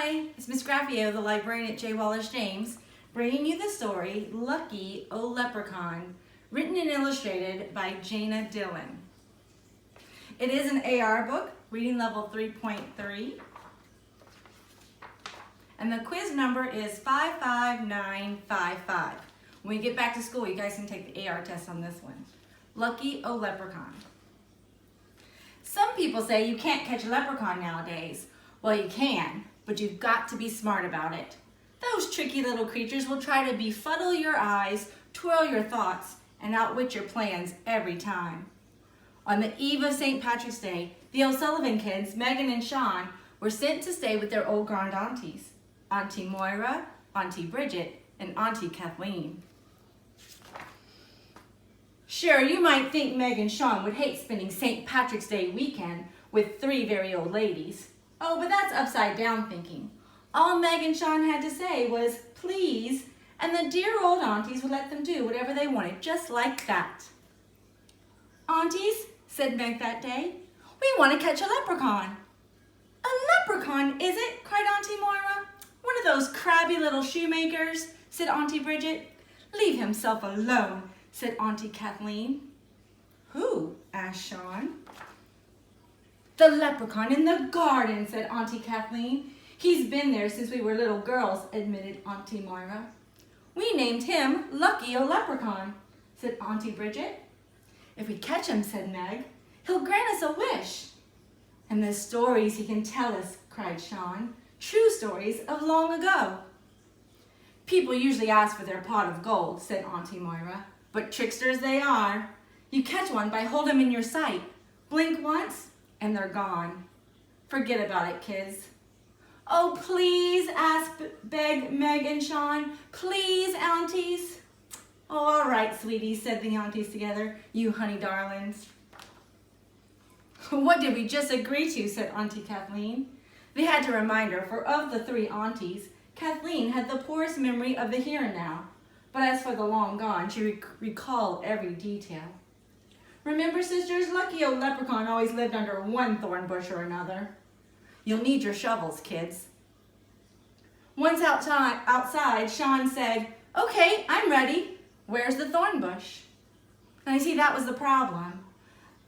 Hi, it's Miss Graffeo, the librarian at JWJ Students, bringing you the story, Lucky, O Leprechaun, written and illustrated by Jana Dillon. It is an AR book, reading level 3.3, and the quiz number is 55955. When we get back to school, you guys can take the AR test on this one. Lucky, O Leprechaun. Some people say you can't catch a leprechaun nowadays. Well, you can, but you've got to be smart about it. Those tricky little creatures will try to befuddle your eyes, twirl your thoughts, and outwit your plans every time. On the eve of St. Patrick's Day, the O'Sullivan kids, Megan and Sean, were sent to stay with their old grand aunties, Auntie Moira, Auntie Bridget, and Auntie Kathleen. Sure, you might think Meg and Sean would hate spending St. Patrick's Day weekend with three very old ladies. Oh, but that's upside down thinking. All Meg and Sean had to say was, please, and the dear old aunties would let them do whatever they wanted, just like that. Aunties, said Meg that day, we want to catch a leprechaun. A leprechaun, is it? Cried Auntie Moira. One of those crabby little shoemakers, said Auntie Bridget. Leave himself alone, said Auntie Kathleen. Who? Asked Sean. The leprechaun in the garden, said Auntie Kathleen. He's been there since we were little girls, admitted Auntie Moira. We named him Lucky O Leprechaun, said Auntie Bridget. If we catch him, said Meg, he'll grant us a wish. And the stories he can tell us, cried Sean, true stories of long ago. People usually ask for their pot of gold, said Auntie Moira, but tricksters they are. You catch one by holding them in your sight. Blink once, and they're gone. Forget about it, kids. Oh, please, begged Meg and Sean. Please, aunties. Oh, all right, sweeties, said the aunties together. You honey darlings. What did we just agree to, said Auntie Kathleen. They had to remind her, for of the three aunties, Kathleen had the poorest memory of the here and now. But as for the long gone, she recalled every detail. Remember, sisters, Lucky O Leprechaun always lived under one thorn bush or another. You'll need your shovels, kids. Once outside, Sean said, okay, I'm ready. Where's the thorn bush? And I see that was the problem.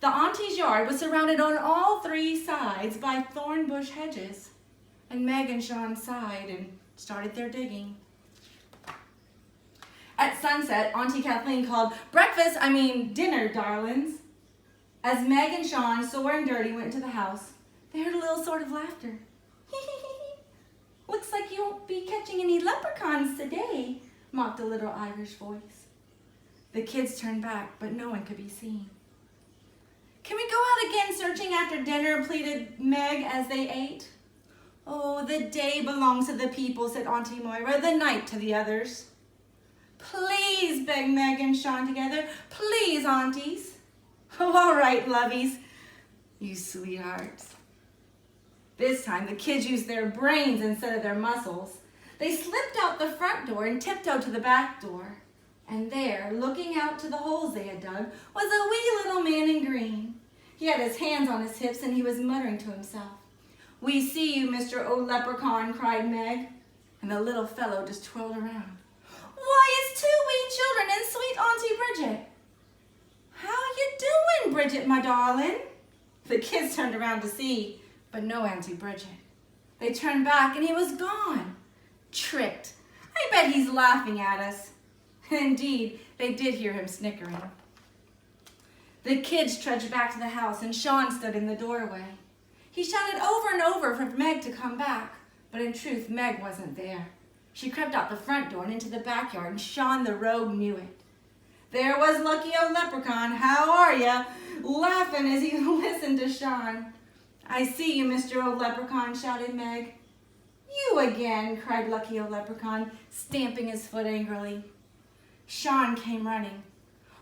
The auntie's yard was surrounded on all three sides by thorn bush hedges. And Meg and Sean sighed and started their digging. At sunset, Auntie Kathleen called, dinner, darlings. As Meg and Sean, sore and dirty, went into the house, they heard a little sort of laughter. Looks like you won't be catching any leprechauns today, mocked a little Irish voice. The kids turned back, but no one could be seen. Can we go out again searching after dinner, pleaded Meg as they ate. Oh, the day belongs to the people, said Auntie Moira, the night to the others. Please, begged Meg and Sean together. Please, aunties. Oh, all right, lovies. You sweethearts. This time, the kids used their brains instead of their muscles. They slipped out the front door and tiptoed to the back door. And there, looking out to the holes they had dug, was a wee little man in green. He had his hands on his hips and he was muttering to himself. We see you, Mr. O Leprechaun, cried Meg. And the little fellow just twirled around. Why, it's two wee children and sweet Auntie Bridget. How you doing, Bridget, my darling? The kids turned around to see, but no Auntie Bridget. They turned back and he was gone. Tricked. I bet he's laughing at us. And indeed, they did hear him snickering. The kids trudged back to the house and Sean stood in the doorway. He shouted over and over for Meg to come back, but in truth, Meg wasn't there. She crept out the front door and into the backyard, and Sean the rogue knew it. There was Lucky O Leprechaun, how are ya? Laughing as he listened to Sean. I see you, Mr. O Leprechaun, shouted Meg. You again, cried Lucky O Leprechaun, stamping his foot angrily. Sean came running.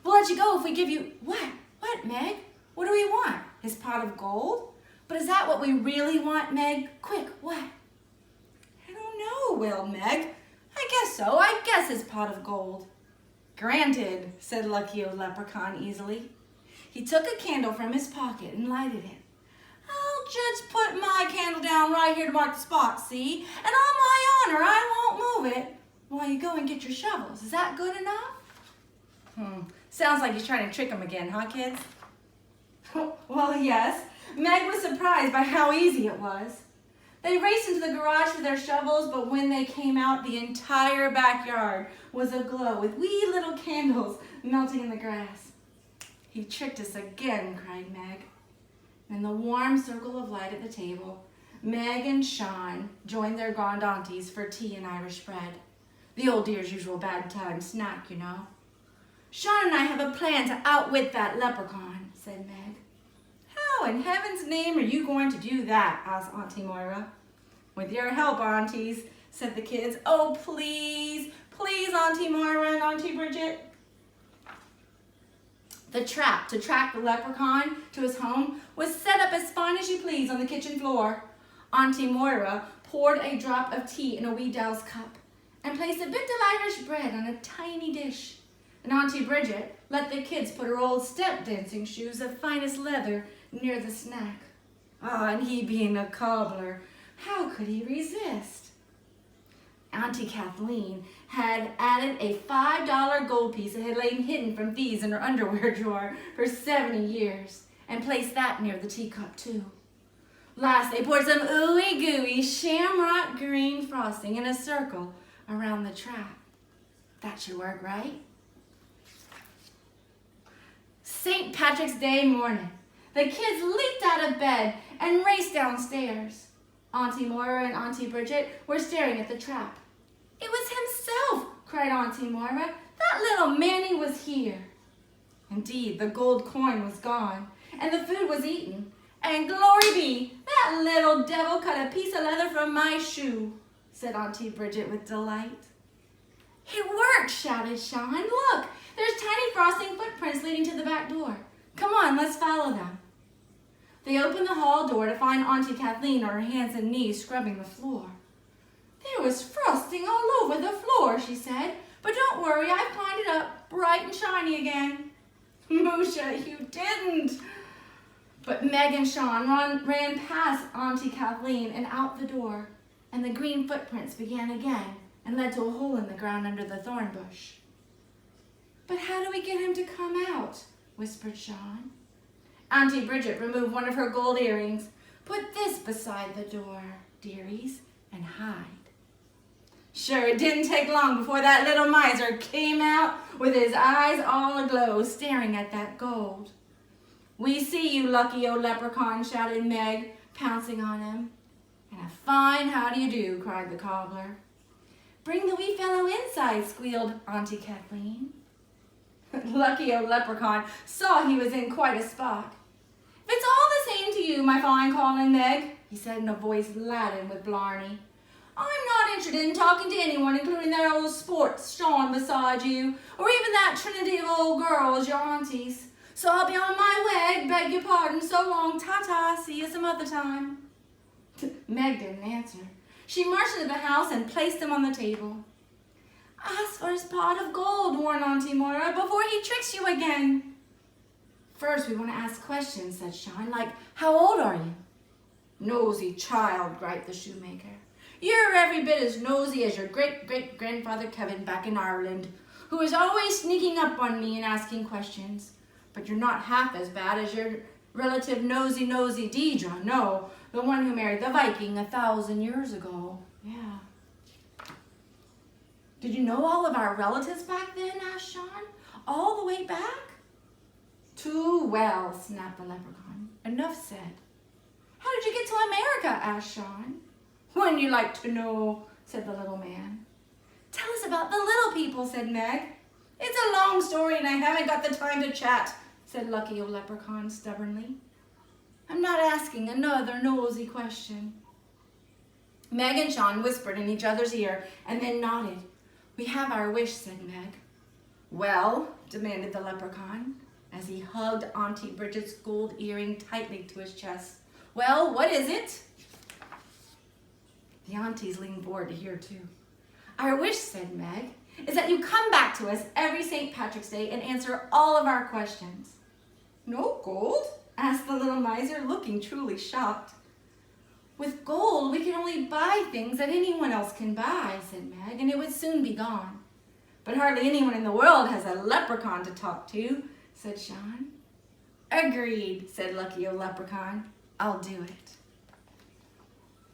We'll let you go if we give you... What? What, Meg? What do we want? His pot of gold? But is that what we really want, Meg? Quick, what? No, wailed Meg. I guess so. I guess his pot of gold. Granted, said Lucky O Leprechaun easily. He took a candle from his pocket and lighted it. I'll just put my candle down right right here to mark the spot, see? And on my honor, I won't move it while you go and get your shovels. Is that good enough? Sounds like he's trying to trick them again, huh, kids? Well, yes. Meg was surprised by how easy it was. They raced into the garage for their shovels, but when they came out, the entire backyard was aglow with wee little candles melting in the grass. "He tricked us again," cried Meg. In the warm circle of light at the table, Meg and Sean joined their grand aunties for tea and Irish bread. The old dear's usual bad time snack, you know. "Sean and I have a plan to outwit that leprechaun," said Meg. "How in heaven's name are you going to do that?" asked Auntie Moira. "With your help, aunties," said the kids. "Oh, please, please, Auntie Moira and Auntie Bridget." The trap to track the leprechaun to his home was set up as fine as you please on the kitchen floor. Auntie Moira poured a drop of tea in a wee dow's cup and placed a bit of Irish bread on a tiny dish. And Auntie Bridget let the kids put her old step dancing shoes of finest leather near the snack. And he being a cobbler, how could he resist? Auntie Kathleen had added a $5 gold piece that had lain hidden from thieves in her underwear drawer for 70 years and placed that near the teacup too. Last, they poured some ooey gooey shamrock green frosting in a circle around the trap. That should work, right? St. Patrick's Day morning, the kids leaped out of bed and raced downstairs. Auntie Moira and Auntie Bridget were staring at the trap. "It was himself," cried Auntie Moira. "That little Manny was here." Indeed, the gold coin was gone, and the food was eaten. "And glory be, that little devil cut a piece of leather from my shoe," said Auntie Bridget with delight. "It worked," shouted Sean. "Look, there's tiny frosting footprints leading to the back door. Come on, let's follow them." They opened the hall door to find Auntie Kathleen on her hands and knees scrubbing the floor. "There was frosting all over the floor," she said, "but don't worry, I've cleaned it up bright and shiny again." "Musha, you didn't." But Meg and Sean ran past Auntie Kathleen and out the door, and the green footprints began again and led to a hole in the ground under the thorn bush. "But how do we get him to come out?" whispered Sean. Auntie Bridget removed one of her gold earrings. "Put this beside the door, dearies, and hide." Sure, it didn't take long before that little miser came out with his eyes all aglow, staring at that gold. "We see you, lucky old leprechaun," shouted Meg, pouncing on him. "And a fine how do you do," cried the cobbler. "Bring the wee fellow inside," squealed Auntie Kathleen. Lucky old leprechaun saw he was in quite a spot. "If it's all the same to you, my fine calling Meg," he said in a voice laden with blarney, "I'm not interested in talking to anyone, including that old sport Sean beside you, or even that trinity of old girls, your aunties. So I'll be on my way, beg your pardon, so long, ta-ta, see you some other time." Meg didn't answer. She marched into the house and placed them on the table. "Ask for his pot of gold," warned Auntie Moira, "before he tricks you again." "First, we want to ask questions," said Sean, "like, how old are you?" "Nosy child," griped the shoemaker. "You're every bit as nosy as your great-great-grandfather Kevin back in Ireland, who is always sneaking up on me and asking questions. But you're not half as bad as your relative nosy Deidre, no, the one who married the Viking 1,000 years ago." "Yeah." "Did you know all of our relatives back then?" asked Sean. "All the way back?" "Too well," snapped the leprechaun. "Enough said." "How did you get to America?" asked Sean. "Wouldn't you like to know?" said the little man. "Tell us about the little people," said Meg. "It's a long story and I haven't got the time to chat," said lucky old leprechaun stubbornly. "I'm not asking another nosy question." Meg and Sean whispered in each other's ear and then nodded. "We have our wish," said Meg. "Well?" demanded the leprechaun, as he hugged Auntie Bridget's gold earring tightly to his chest. "Well, what is it?" The aunties leaned forward to hear too. "Our wish," said Meg, "is that you come back to us every St. Patrick's Day and answer all of our questions." "No gold?" asked the little miser, looking truly shocked. With gold, we can only buy things that anyone else can buy, said Meg, and it would soon be gone. But hardly anyone in the world has a leprechaun to talk to, said Sean. Agreed, said Lucky O Leprechaun. I'll do it.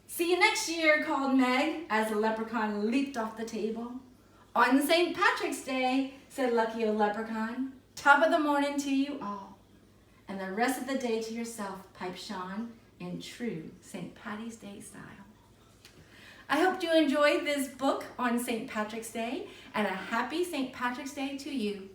See you next year, called Meg, as the leprechaun leaped off the table. On St. Patrick's Day, said Lucky O Leprechaun. Top of the morning to you all. And the rest of the day to yourself, piped Sean, in true St. Patty's Day style. I hope you enjoyed this book on St. Patrick's Day, and a happy St. Patrick's Day to you.